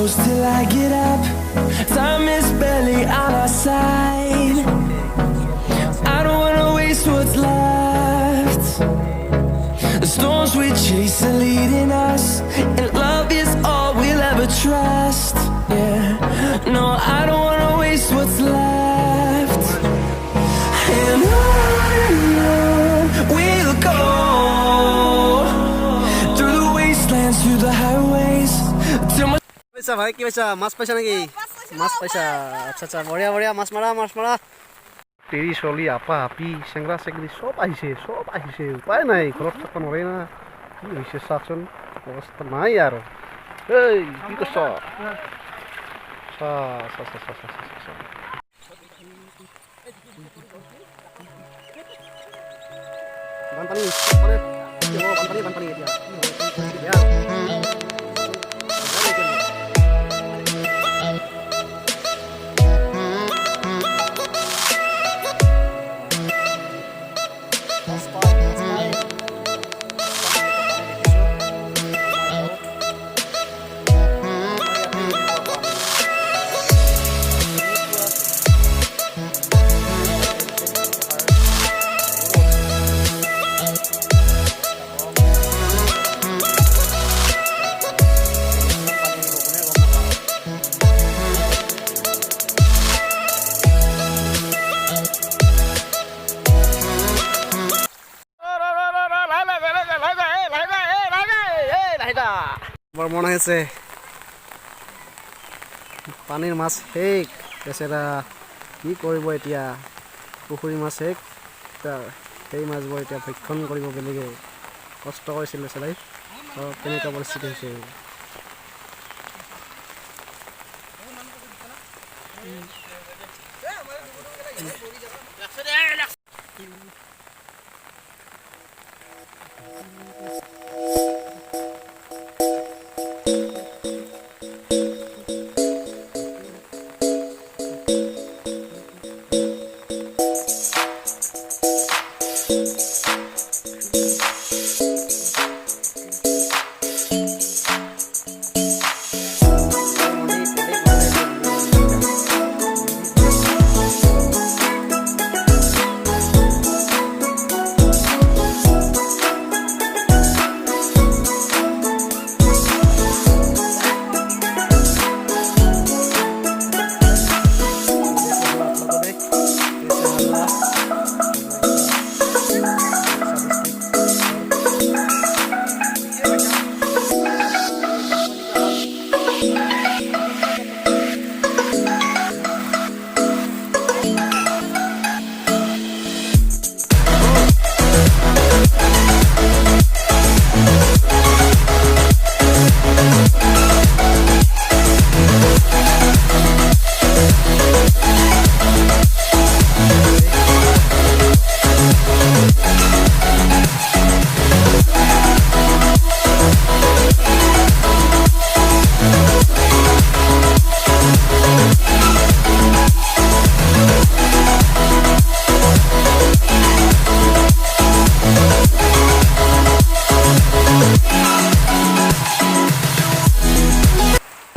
close till I get up. Time is barely on our side. I don't wanna waste what's left. The storms we chase are leading us, and love is all we'll ever trust. Yeah, no, I don't wanna waste what's left. And on we'll go, through the wastelands, through the highways, till my पैसा भाई की पैसा माছ पैसा नाকি माছ पैसा আচ্ছা আচ্ছা বড়িয়া বড়িয়া মাছ মারা তেরি চলি আপা আপি চেংৰা চেংৰি সব আহিছে উপায় নাই ঘৰত থাকিব নোৱাৰে না কি হৈছে চাচোন অৱস্থা নাই আৰু এই কি কৈছ বানপানী এতিয়া বৰ মন আছে পানীৰ মাছ শেষ বেচেৰা কি কৰিব এতিয়া পুখুৰী মাছ শেষ সেই মাছবোৰ এতিয়া ভক্ষণ কৰিব বেলেগে কষ্ট কৰিছিল বেচেৰাই কেনেকুৱা পৰিস্থিতি হৈছে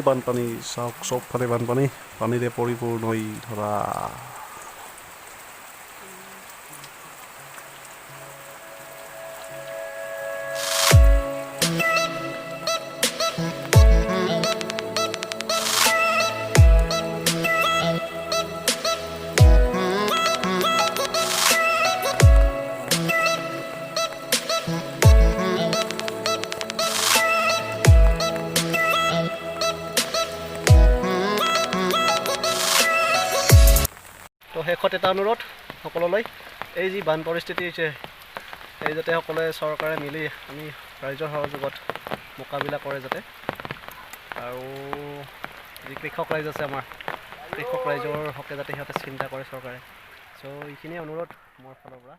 বানপানী চাওক চবফালে বানপানী পানীৰে পৰিপূৰ্ণ হৈ ধৰা তো শেষত এটা অনুৰোধ সকলোলৈ এই যি বান পৰিস্থিতি হৈছে এই যাতে সকলোৱে চৰকাৰে মিলি আমি ৰাইজৰ সহযোগত মোকাবিলা কৰে যাতে আৰু যি কৃষক ৰাইজ আছে আমাৰ কৃষক ৰাইজৰ হকে যাতে সিহঁতে চিন্তা কৰে চৰকাৰে চ' এইখিনিয়ে অনুৰোধ মোৰ ফালৰ পৰা